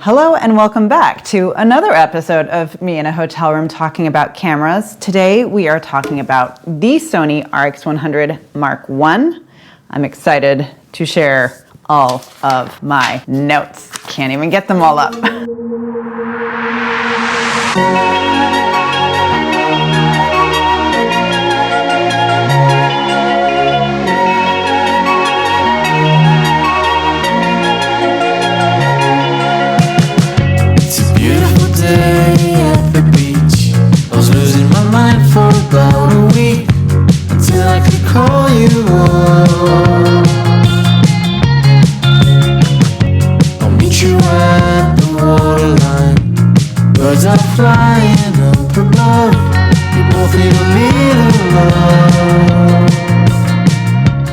Hello and welcome back to another episode of me in a hotel room talking about cameras. Today we are talking about the Sony RX100 Mark I. I'm excited to share all of my notes. Can't even get them all up. At the beach, I was losing my mind for about a week until I could call you up. I'll meet you at the waterline. Birds are flying up above. We both need a little love.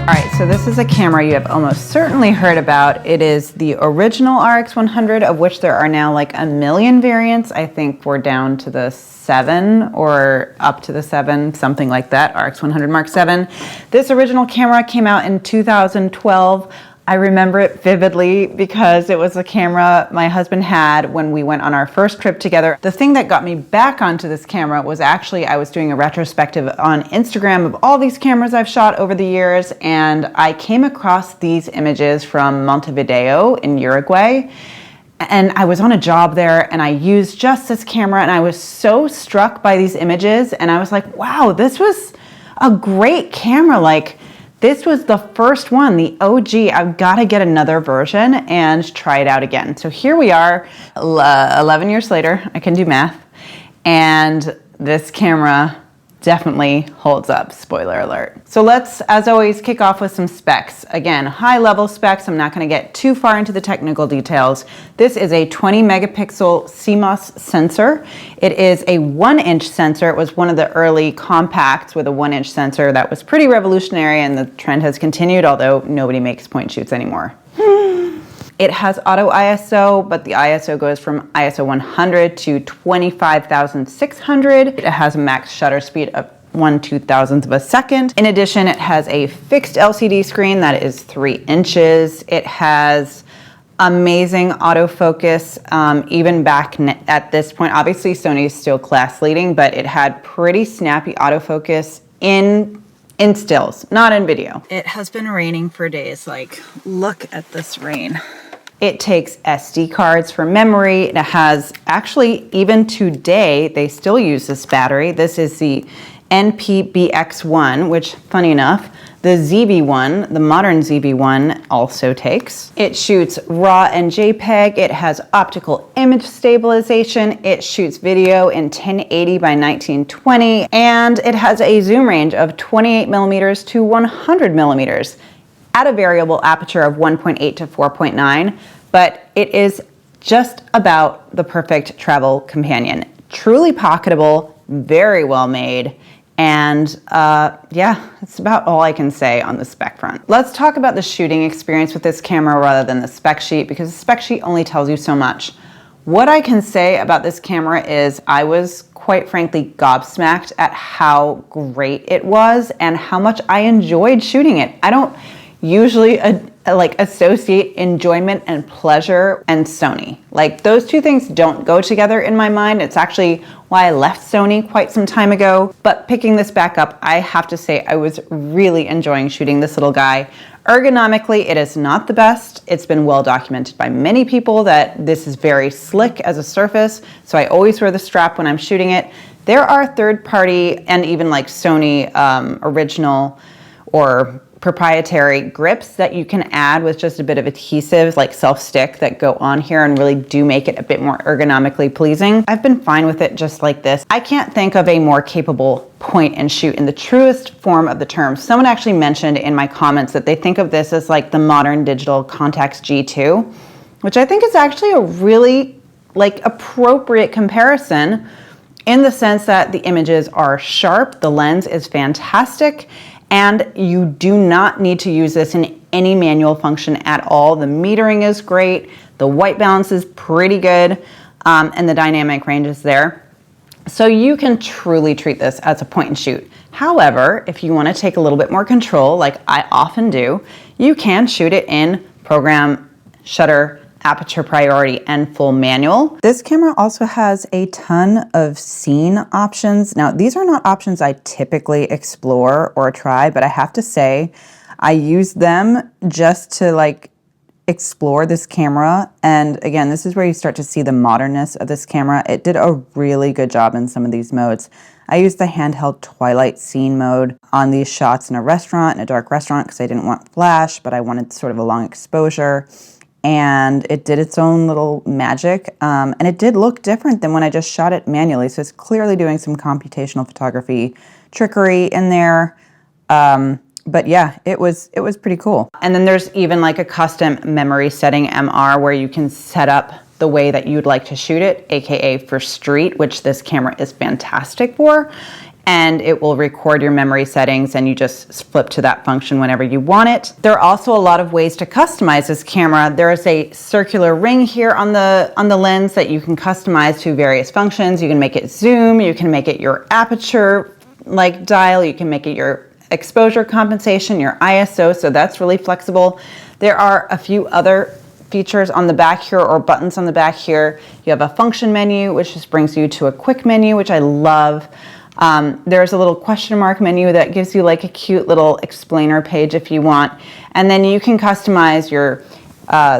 Alright, so this is a camera you have almost certainly heard about. It is the original RX100, of which there are now like a million variants. I think we're down to the 7 or up to the 7, something like that, RX100 Mark 7. This original camera came out in 2012. I remember it vividly because it was a camera my husband had when we went on our first trip together. The thing that got me back onto this camera was actually I was doing a retrospective on Instagram of all these cameras I've shot over the years, and I came across these images from Montevideo in Uruguay. And I was on a job there and I used just this camera, and I was so struck by these images, and I was like, wow, this was a great camera. Like, this was the first one, the OG. I've got to get another version and try it out again. So here we are, 11 years later, I can do math, and this camera definitely holds up, spoiler alert. So let's, as always, kick off with some specs. Again, high level specs. I'm not going to get too far into the technical details. This is a 20 megapixel CMOS sensor. It is a 1-inch sensor. It was one of the early compacts with a 1-inch sensor that was pretty revolutionary, and the trend has continued, although nobody makes point shoots anymore. It has auto ISO, but the ISO goes from ISO 100 to 25,600. It has a max shutter speed of 1/2000th of a second. In addition, it has a fixed LCD screen that is 3 inches. It has amazing autofocus, even back at this point. Obviously, Sony is still class leading, but it had pretty snappy autofocus in stills, not in video. It has been raining for days. Like, look at this rain. It takes SD cards for memory. It has, actually, even today, they still use this battery. This is the NPBX1, which, funny enough, the ZV1, the modern ZV1, also takes. It shoots RAW and JPEG. It has optical image stabilization. It shoots video in 1080 by 1920, and it has a zoom range of 28 millimeters to 100 millimeters at a variable aperture of 1.8 to 4.9, but it is just about the perfect travel companion. Truly pocketable, very well made, and yeah, that's about all I can say on the spec front. Let's talk about the shooting experience with this camera rather than the spec sheet, because the spec sheet only tells you so much. What I can say about this camera is I was quite frankly gobsmacked at how great it was and how much I enjoyed shooting it. I don't usually associate enjoyment and pleasure and Sony. Like, those two things don't go together in my mind. It's actually why I left Sony quite some time ago. But picking this back up, I have to say I was really enjoying shooting this little guy. Ergonomically, it is not the best. It's been well documented by many people that this is very slick as a surface, so I always wear the strap when I'm shooting it. There are third-party and even like Sony original or proprietary grips that you can add with just a bit of adhesive, like self-stick, that go on here and really do make it a bit more ergonomically pleasing. I've been fine with it just like this. I can't think of a more capable point and shoot in the truest form of the term. Someone actually mentioned in my comments that they think of this as like the modern digital Contax G2, which I think is actually a really appropriate comparison, in the sense that the images are sharp, the lens is fantastic, and you do not need to use this in any manual function at all. The metering is great, the white balance is pretty good, and the dynamic range is there. So you can truly treat this as a point and shoot. However, if you want to take a little bit more control, like I often do, you can shoot it in program, shutter, aperture priority and full manual. This camera also has a ton of scene options. Now, these are not options I typically explore or try, but I have to say, I use them just to like explore this camera. And again, this is where you start to see the modernness of this camera. It did a really good job in some of these modes. I used the handheld twilight scene mode on these shots in a restaurant, in a dark restaurant, because I didn't want flash, but I wanted sort of a long exposure. And it did its own little magic. And it did look different than when I just shot it manually. So it's clearly doing some computational photography trickery in there. But yeah, it was pretty cool. And then there's even like a custom memory setting MR where you can set up the way that you'd like to shoot it, AKA for street, which this camera is fantastic for. And it will record your memory settings and you just flip to that function whenever you want it. There are also a lot of ways to customize this camera. There is a circular ring here on the lens that you can customize to various functions. You can make it zoom, you can make it your aperture like dial, you can make it your exposure compensation, your ISO, so that's really flexible. There are a few other features on the back here or buttons on the back here. You have a function menu, which just brings you to a quick menu, which I love. There's a little question mark menu that gives you like a cute little explainer page if you want. And then you can customize your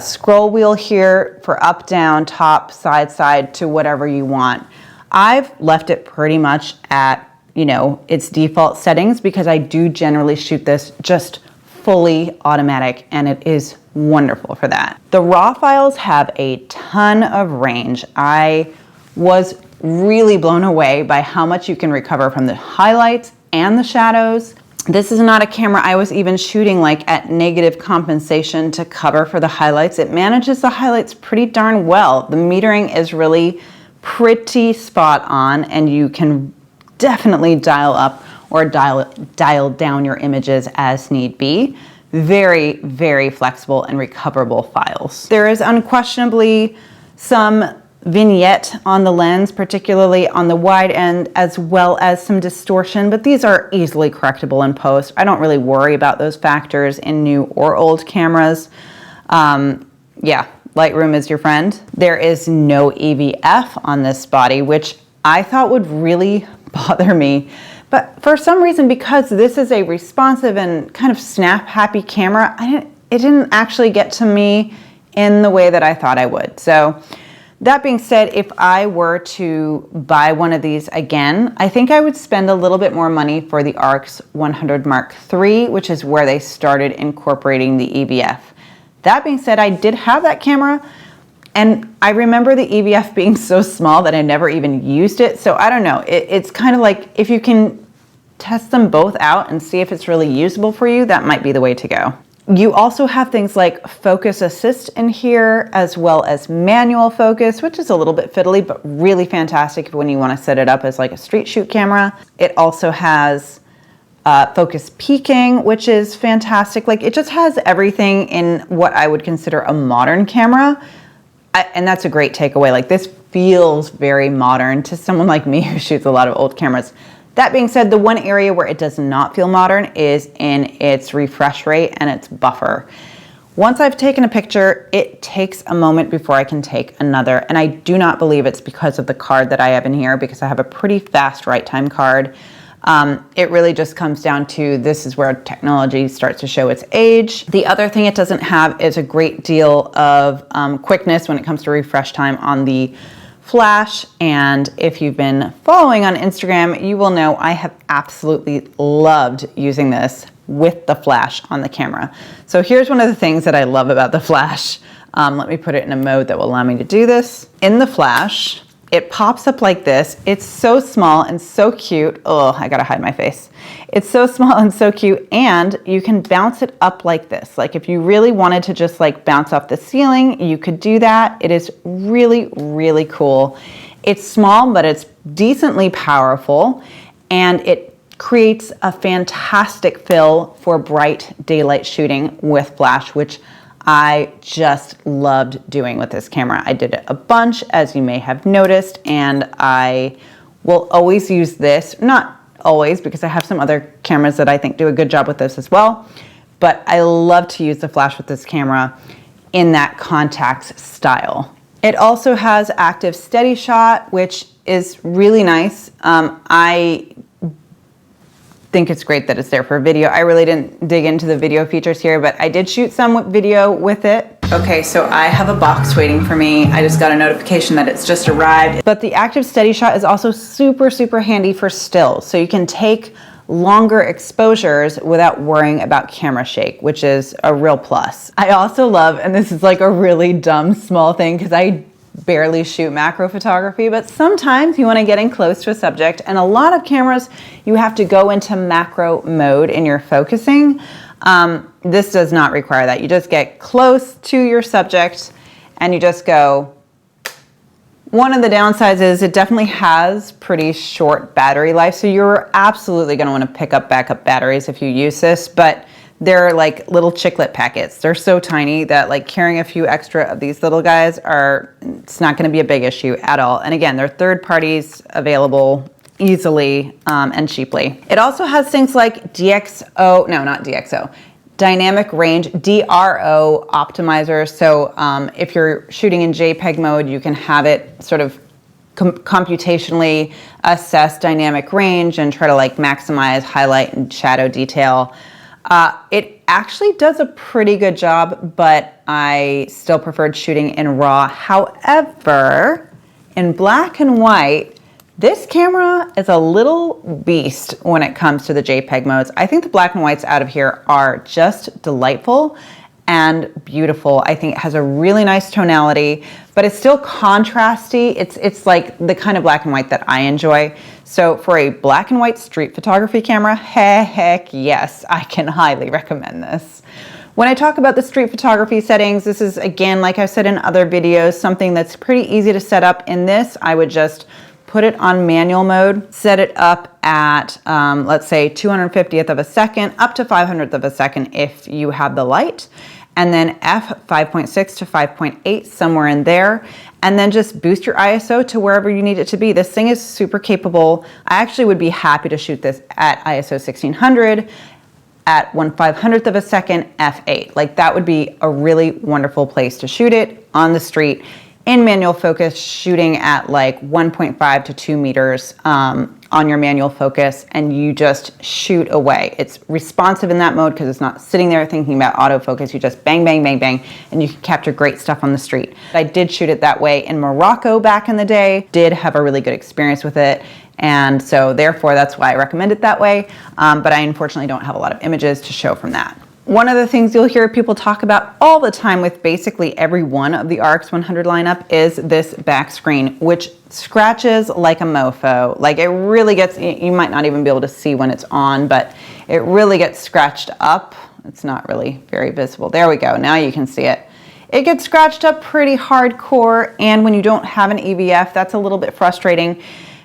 scroll wheel here for up, down, top, side to whatever you want. I've left it pretty much at its default settings because I do generally shoot this just fully automatic and it is wonderful for that. The RAW files have a ton of range. I was really blown away by how much you can recover from the highlights and the shadows. This is not a camera I was even shooting like at negative compensation to cover for the highlights. It manages the highlights pretty darn well. The metering is really pretty spot on and you can definitely dial up or dial down your images as need be. Very, very flexible and recoverable files. There is unquestionably some vignette on the lens, particularly on the wide end, as well as some distortion, but these are easily correctable in post. I don't really worry about those factors in new or old cameras. Yeah, Lightroom is your friend. There is no EVF on this body, which I thought would really bother me. But for some reason, because this is a responsive and kind of snap happy camera, it didn't actually get to me in the way that I thought I would. So that being said, if I were to buy one of these again, I think I would spend a little bit more money for the RX100 Mark III, which is where they started incorporating the EVF. That being said, I did have that camera, and I remember the EVF being so small that I never even used it. So I don't know, it's kind of like if you can test them both out and see if it's really usable for you, that might be the way to go. You also have things like focus assist in here, as well as manual focus, which is a little bit fiddly, but really fantastic when you want to set it up as like a street shoot camera. It also has focus peaking, which is fantastic. Like it just has everything in what I would consider a modern camera. And that's a great takeaway. Like this feels very modern to someone like me who shoots a lot of old cameras. That being said, the one area where it does not feel modern is in its refresh rate and its buffer. Once I've taken a picture, it takes a moment before I can take another. And I do not believe it's because of the card that I have in here, because I have a pretty fast write time card. It really just comes down to this is where technology starts to show its age. The other thing it doesn't have is a great deal of quickness when it comes to refresh time on the flash. And if you've been following on Instagram, you will know I have absolutely loved using this with the flash on the camera. So here's one of the things that I love about the flash. Let me put it in a mode that will allow me to do this. In the flash, it pops up like this. It's so small and so cute. Oh, I gotta hide my face. It's so small and so cute, and you can bounce it up like this. Like if you really wanted to just like bounce off the ceiling, you could do that. It is really, really cool. It's small, but it's decently powerful, and it creates a fantastic fill for bright daylight shooting with flash, which I just loved doing with this camera. I did it a bunch, as you may have noticed, and I will always use this. Not always, because I have some other cameras that I think do a good job with this as well, but I love to use the flash with this camera. in that contact style. It also has active steady shot, which is really nice. I think it's great that it's there for video. I really didn't dig into the video features here, but I did shoot some video with it. Okay, so I have a box waiting for me. I just got a notification that it's just arrived. But the active steady shot is also super, super handy for stills. So you can take longer exposures without worrying about camera shake, which is a real plus. I also love, and this is like a really dumb small thing because I barely shoot macro photography, but sometimes you want to get in close to a subject, and a lot of cameras you have to go into macro mode in your focusing. This does not require that. You just get close to your subject and you just go. One of the downsides is it definitely has pretty short battery life, so you're absolutely going to want to pick up backup batteries if you use this, but they're like little chiclet packets. They're so tiny that like carrying a few extra of these little guys it's not going to be a big issue at all. And again, they're third parties available easily and cheaply. It also has things like dynamic range, DRO optimizer. So if you're shooting in JPEG mode, you can have it sort of computationally assess dynamic range and try to like maximize highlight and shadow detail. It actually does a pretty good job, but I still preferred shooting in RAW. However, in black and white, this camera is a little beast when it comes to the JPEG modes. I think the black and whites out of here are just delightful and beautiful. I think it has a really nice tonality, but it's still contrasty. It's like the kind of black and white that I enjoy. So for a black and white street photography camera, heck yes, I can highly recommend this. When I talk about the street photography settings, this is, again, like I've said in other videos, something that's pretty easy to set up. In this, I would just put it on manual mode, set it up at, let's say 250th of a second, up to 500th of a second if you have the light, and then f5.6 to 5.8, somewhere in there, and then just boost your ISO to wherever you need it to be. This thing is super capable. I actually would be happy to shoot this at ISO 1600, at 1/500th of a second, f8. Like that would be a really wonderful place to shoot it on the street in manual focus, shooting at like 1.5 to 2 meters on your manual focus, and you just shoot away. It's responsive in that mode because it's not sitting there thinking about autofocus. You just bang, bang, bang, bang, and you can capture great stuff on the street. I did shoot it that way in Morocco back in the day, did have a really good experience with it, and so therefore that's why I recommend it that way, but I unfortunately don't have a lot of images to show from that. One of the things you'll hear people talk about all the time with basically every one of the RX100 lineup is this back screen, which scratches like a mofo. Like it really gets, you might not even be able to see when it's on, but it really gets scratched up. It's not really very visible. There we go, now you can see it. It gets scratched up pretty hardcore, and when you don't have an EVF, that's a little bit frustrating.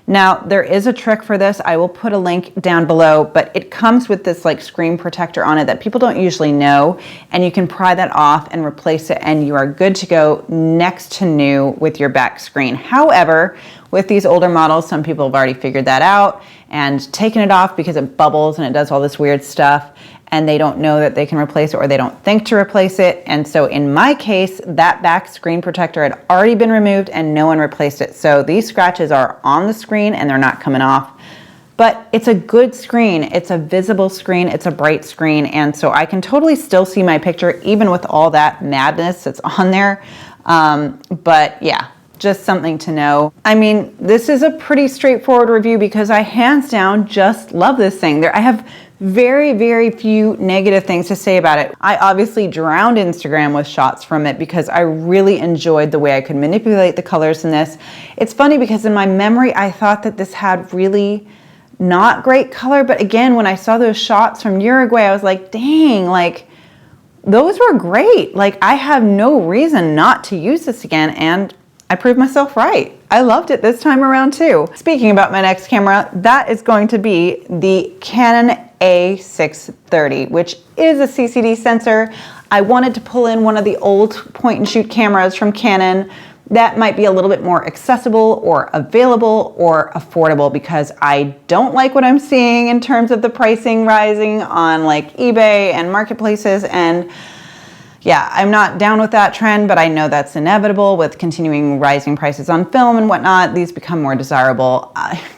Now, there is a trick for this. I will put a link down below, but it comes with this like screen protector on it that people don't usually know, and you can pry that off and replace it, and you are good to go next to new with your back screen. However, with these older models, some people have already figured that out and taken it off because it bubbles and it does all this weird stuff, and they don't know that they can replace it, or they don't think to replace it. And so in my case, that back screen protector had already been removed and no one replaced it. So these scratches are on the screen and they're not coming off. But it's a good screen. It's a visible screen. It's a bright screen. And so I can totally still see my picture even with all that madness that's on there. But yeah, just something to know. I mean, this is a pretty straightforward review because I hands down just love this thing. I have very, very few negative things to say about it. I obviously drowned Instagram with shots from it because I really enjoyed the way I could manipulate the colors in this. It's funny because in my memory, I thought that this had really not great color, but again, when I saw those shots from Uruguay, I was like, dang, like those were great. Like I have no reason not to use this again, and I proved myself right. I loved it this time around too. Speaking about my next camera, that is going to be the Canon A630, which is a CCD sensor. I wanted to pull in one of the old point and shoot cameras from Canon that might be a little bit more accessible or available or affordable, because I don't like what I'm seeing in terms of the pricing rising on like eBay and marketplaces. And Yeah, I'm not down with that trend, but I know that's inevitable with continuing rising prices on film and whatnot. These become more desirable.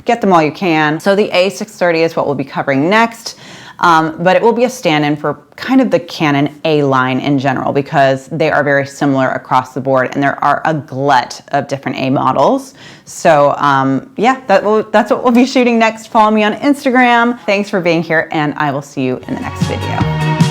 Get them while you can. So the A630 is what we'll be covering next, but it will be a stand-in for kind of the Canon A line in general because they are very similar across the board and there are a glut of different A models. So yeah, that's what we'll be shooting next. Follow me on Instagram. Thanks for being here and I will see you in the next video.